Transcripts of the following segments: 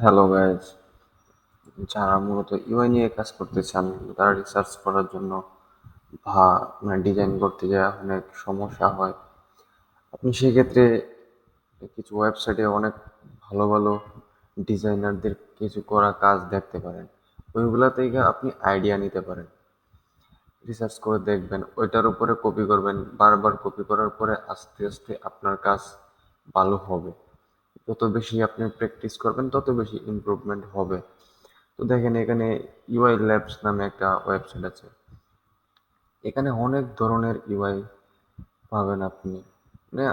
Hello guys, যারা মূলত UI নিয়ে কাজ করতে চান তারা রিসার্চ করার জন্য ডিজাইন করতে যায় অনেক সমস্যা হয়। আপনি সেক্ষেত্রে কিছু ওয়েবসাইটে অনেক ভালো ভালো ডিজাইনারদের কিছু করা কাজ দেখতে পারেন। ওইগুলা থেকে আপনি আইডিয়া নিতে পারেন, রিসার্চ করে দেখবেন, ওইটার উপরে কপি করবেন। বারবার কপি করার পরে আস্তে আস্তে আপনার কাজ ভালো হবে। যত বেশি আপনি প্র্যাকটিস করবেন তত বেশি ইমপ্রুভমেন্ট হবে। তো দেখেন, এখানে ইউআই ল্যাবস নামে একটা ওয়েবসাইট আছে। এখানে অনেক ধরনের ইউআই পাবেন আপনি। মানে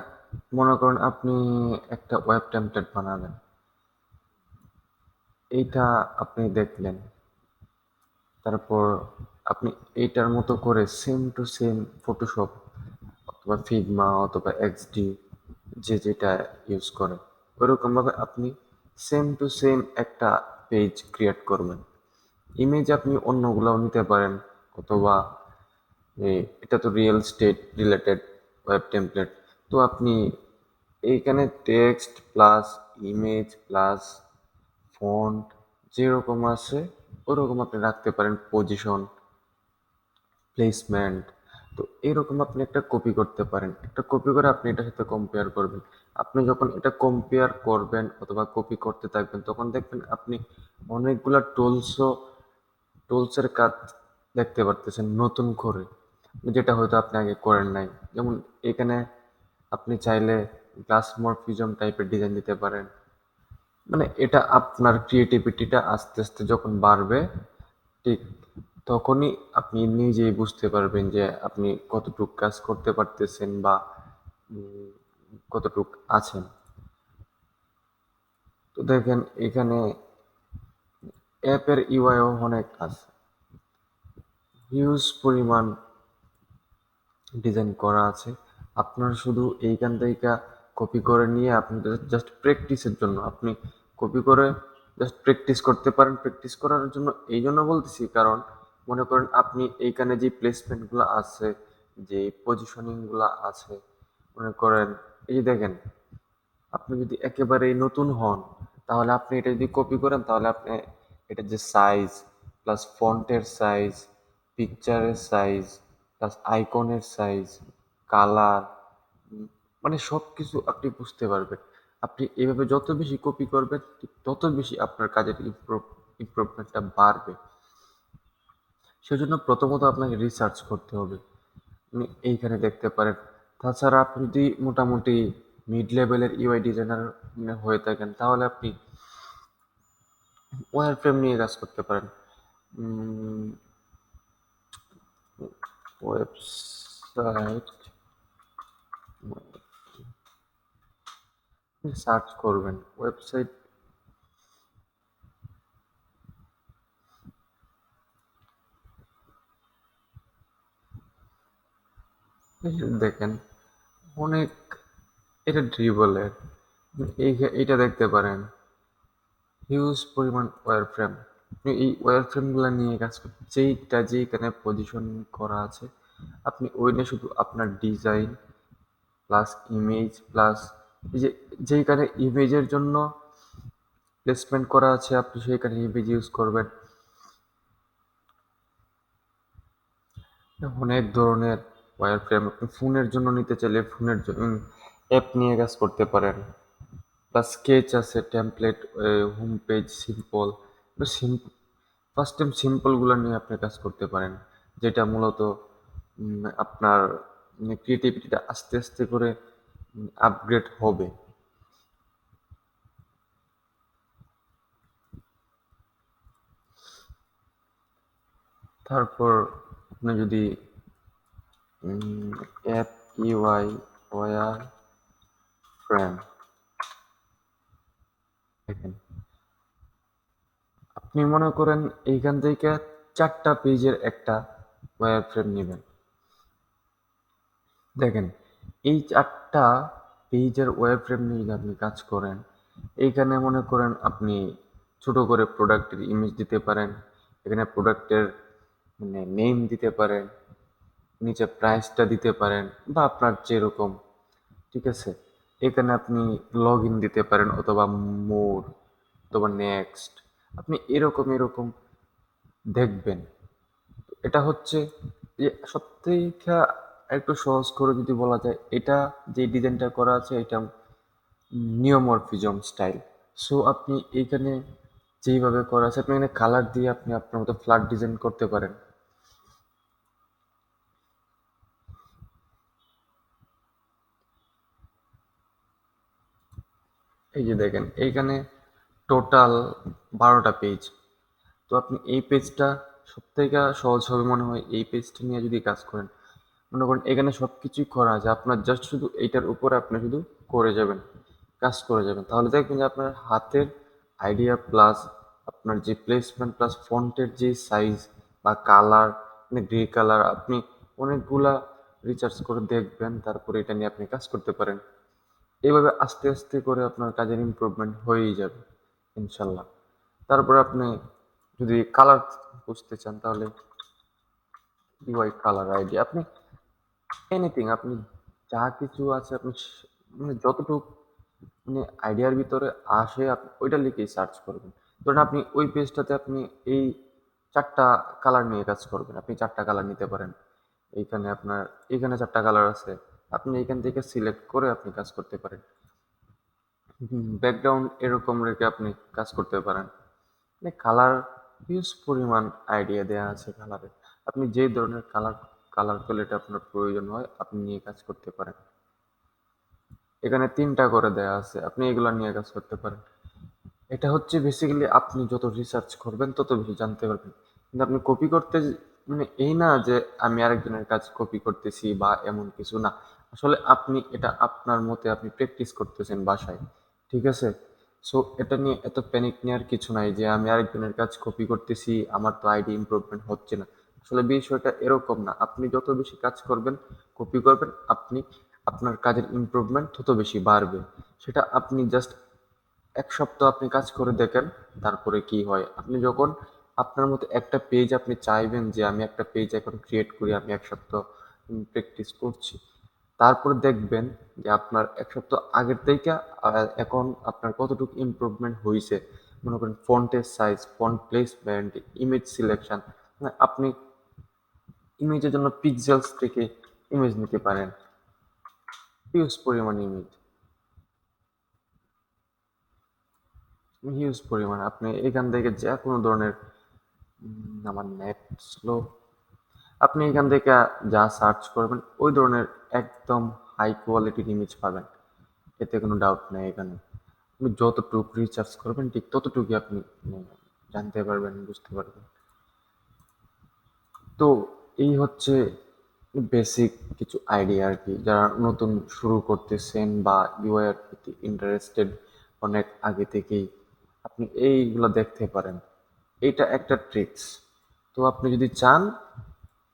মনে করেন আপনি একটা ওয়েব টেমপ্লেট বানাবেন, এইটা আপনি দেখলেন, তারপর আপনি এইটার মতো করে সেম টু সেম ফটোশপ অথবা ফিগমা অথবা এক্সডি যে যেটা ইউজ করে ওইরকমভাবে আপনি সেম টু সেম একটা পেজ ক্রিয়েট করবেন। ইমেজ আপনি অন্যগুলাও নিতে পারেন, অথবা এটা তো real estate related web template. তো আপনি এইখানে text plus image plus font যেরকম আছে ওরকম আপনি রাখতে পারেন, পজিশন, প্লেসমেন্ট। তো এরকম আপনি একটা কপি করতে পারেন, একটা কপি করে আপনি এটার সাথে কম্পেয়ার করবেন। আপনি যখন এটা কম্পেয়ার করবেন অথবা কপি করতে থাকবেন তখন দেখবেন আপনি অনেকগুলা টুলসের কাজ দেখতে পারতেছেন নতুন করে, যেটা হয়তো আপনি আগে করেন নাই। যেমন এখানে আপনি চাইলে গ্লাস মরফিজম টাইপের ডিজাইন দিতে পারেন। মানে এটা আপনার ক্রিয়েটিভিটিটা আস্তে আস্তে যখন বাড়বে, ঠিক তখনই আপনি নিজেই বুঝতে পারবেন যে আপনি কতটুক কাজ করতে পারতেছেন বা উম, কতটুক আছেন। তো দেখেন, এখানে অ্যাপের ইউআইও অনেক আছে, হিউজ পরিমাণ ডিজাইন করা আছে। আপনার শুধু এইখান থেকে কপি করে নিয়ে আপনি জাস্ট প্র্যাকটিসের জন্য আপনি কপি করে জাস্ট প্র্যাকটিস করতে পারেন। প্র্যাকটিস করার জন্য এই জন্য বলতেছি, কারণ মনে করেন আপনি এইখানে যে প্লেসমেন্টগুলো আছে, যে পজিশনিংগুলো আছে, মনে করেন এই যে দেখেন, আপনি যদি একেবারেই নতুন হন তাহলে আপনি এটা যদি কপি করেন তাহলে আপনি এটা যে সাইজ প্লাস ফন্টের সাইজ, পিকচারের সাইজ প্লাস আইকনের সাইজ, কালার, মানে সব কিছু আপনি বুঝতে পারবেন। আপনি এভাবে যত বেশি কপি করবেন ঠিক তত বেশি আপনার কাজের ইমপ্রুভমেন্টটা বাড়বে। সেজন্য প্রথমত আপনাকে রিসার্চ করতে হবে। আপনি এইখানে দেখতে পারেন। তাছাড়া আপনি যদি মোটামুটি মিড লেভেলের ইউআই ডিজাইনার হয়ে থাকেন তাহলে আপনি ওয়্যার ফ্রেম নিয়ে কাজ করতে পারেন। ওয়েবসাইট সার্চ করবেন, ওয়েবসাইট দেখেন অনেক, এটা ড্রিবলের, এইটা দেখতে পারেন, হিউজ পরিমাণ ওয়্যার ফ্রেম। আপনি এই ওয়্যার ফ্রেমগুলো নিয়ে কাজ করতে যেইখানে পজিশন করা আছে আপনি ওই নিয়ে শুধু আপনার ডিজাইন প্লাস ইমেজ প্লাস এই যে যেইখানে ইমেজের জন্য প্লেসমেন্ট করা আছে আপনি সেইখানে ইমেজ ইউজ করবেন। অনেক ধরনের ওয়্যার ফ্রেম আপনি ফোনের জন্য নিতে চাইলে ফোনের জন্য অ্যাপ নিয়ে কাজ করতে পারেন। বা স্কেচ আছে, template, home page, simple. First time সিম্পলগুলো নিয়ে আপনি কাজ করতে পারেন, যেটা মূলত আপনার ক্রিয়েটিভিটিটা আস্তে আস্তে করে আপগ্রেড হবে। তারপর আপনি যদি অ্যাপ ইউআই ওয়্যার ফ্রেম দেখেন, আপনি মনে করেন এইখান থেকে 4টা পেজের একটা ওয়্যার ফ্রেম নেবেন। দেখেন, এই 4টা পেজের ওয়্যার ফ্রেম নিয়ে যদি আপনি কাজ করেন, এইখানে মনে করেন আপনি ছোট করে প্রোডাক্টের ইমেজ দিতে পারেন, এখানে প্রোডাক্টের মানে নেম দিতে পারেন, নিচে প্রাইসটা দিতে পারেন বা আপনার যেরকম, ঠিক আছে। এখানে আপনি লগ ইন দিতে পারেন অথবা মোর, অথবা নেক্সট, আপনি এরকম এরকম দেখবেন। এটা হচ্ছে যে সবথেকে একটু সহজ করে যদি বলা যায়, এটা যে ডিজাইনটা করা আছে এটা নিওমরফিজম স্টাইল। সো আপনি এইখানে যেইভাবে করা আছে, আপনি এখানে কালার দিয়ে আপনি আপনার মতো ফ্ল্যাট ডিজাইন করতে পারেন। এই যে দেখেন এইখানে টোটাল 12টা পেজ। তো আপনি এই পেজটা সব থেকে সহজ হবে মনে হয় এই পেজটা নিয়ে যদি কাজ করেন। মনে করেন এখানে সব কিছুই করা আছে, আপনার জাস্ট শুধু এইটার উপরে আপনি শুধু করে যাবেন, কাজ করে যাবেন, তাহলে দেখবেন যে আপনার হাতের আইডিয়া প্লাস আপনার যে প্লেসমেন্ট প্লাস ফন্টের যে সাইজ বা কালার, মানে গ্রে কালার, আপনি অনেকগুলা রিসার্চ করে দেখবেন, তারপরে এটা নিয়ে আপনি কাজ করতে পারেন। এইভাবে আস্তে আস্তে করে আপনার কাজের ইমপ্রুভমেন্ট হয়েই যাবে ইনশাল্লাহ। তারপরে আপনি যদি কালার বুঝতে চান তাহলে ইউআই কালার আইডি, আপনি এনিথিং, আপনি যা কিছু আছে আপনি মানে যতটুকু মানে আইডিয়ার ভিতরে আসে আপনি ওইটা লিখেই সার্চ করবেন। ধরুন আপনি ওই পেজটাতে আপনি এই 4টা কালার নিয়ে কাজ করবেন, আপনি 4টা কালার নিতে পারেন। এইখানে আপনার এখানে 4টা কালার আছে, আপনি এখান থেকে সিলেক্ট করে আপনি কাজ করতে পারেন। ব্যাকগ্রাউন্ড এরকম রেখে আপনি কাজ করতে পারেন। মানে কালার হিউজ পরিমাণ আইডিয়া দেওয়া আছে কালারে। আপনি যে ধরনের কালার প্যালেট আপনার প্রয়োজন হয় আপনি নিয়ে কাজ করতে পারেন। এখানে 3টা করে দেওয়া আছে, আপনি এগুলো নিয়ে কাজ করতে পারেন। এটা হচ্ছে বেসিক্যালি আপনি যত রিসার্চ করবেন তত বেশি জানতে পারবেন। কিন্তু আপনি কপি করতে মানে এই না যে আমি আরেকজনের কাজ কপি করতেছি বা এমন কিছু না। আসলে আপনি এটা আপনার মতে আপনি প্র্যাকটিস করতেছেন বাসায়, ঠিক আছে? সো এটা নিয়ে এত প্যানিক নেওয়ার কিছু নাই যে আমি আরেকজনের কাজ কপি করতেছি, আমার তো আইডি ইমপ্রুভমেন্ট হচ্ছে না। আসলে বিষয়টা এরকম না, আপনি যত বেশি কাজ করবেন কপি করবেন, আপনি আপনার কাজের ইমপ্রুভমেন্ট তত বেশি বাড়বে। সেটা আপনি জাস্ট 1 সপ্তাহ আপনি কাজ করে দেখেন, তারপরে কি হয়। আপনি যখন আপনার মতো একটা পেজ আপনি চাইবেন যে আমি একটা পেজ এখন ক্রিয়েট করি, আমি 1 সপ্তাহ প্র্যাকটিস করছি, তারপরে দেখবেন যে আপনার 1 সপ্তাহ আগের থেকে এখন আপনার কতটুকু ইমপ্রুভমেন্ট হয়েছে। মনে করেন ফন্টের size, font placement, image selection, আপনি ইমেজের জন্য পিক্সেলস থেকে ইমেজ নিতে পারেন, হিউজ পরিমাণ ইমেজ, হিউজ পরিমাণ আপনি এখান থেকে যে কোনো ধরনের আমার নেট স্লো, আপনি এখান থেকে যা সার্চ করবেন ওই ধরনের একদম হাই কোয়ালিটির ইমেজ পাবেন, এতে কোনো ডাউট নেই। এখানে আপনি যতটুকু রিসার্চ করবেন ঠিক ততটুকুই আপনি জানতে পারবেন, বুঝতে পারবেন। তো এই হচ্ছে বেসিক কিছু আইডিয়া আর কি, যারা নতুন শুরু করতেছেন বা ইউআই এর প্রতি ইন্টারেস্টেড অনেক আগে থেকেই, আপনি এইগুলো দেখতে পারেন। এইটা একটা ট্রিক্স। তো আপনি যদি চান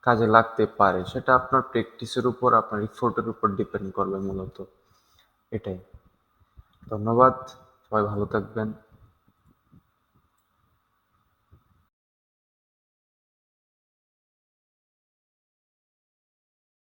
কাজে লাগতে পারে, সেটা আপনার প্র্যাকটিসের উপর আপনার এফোর্টের উপর ডিপেন্ড করবে মূলত। এটাই। ধন্যবাদ, সবাই ভালো থাকবেন।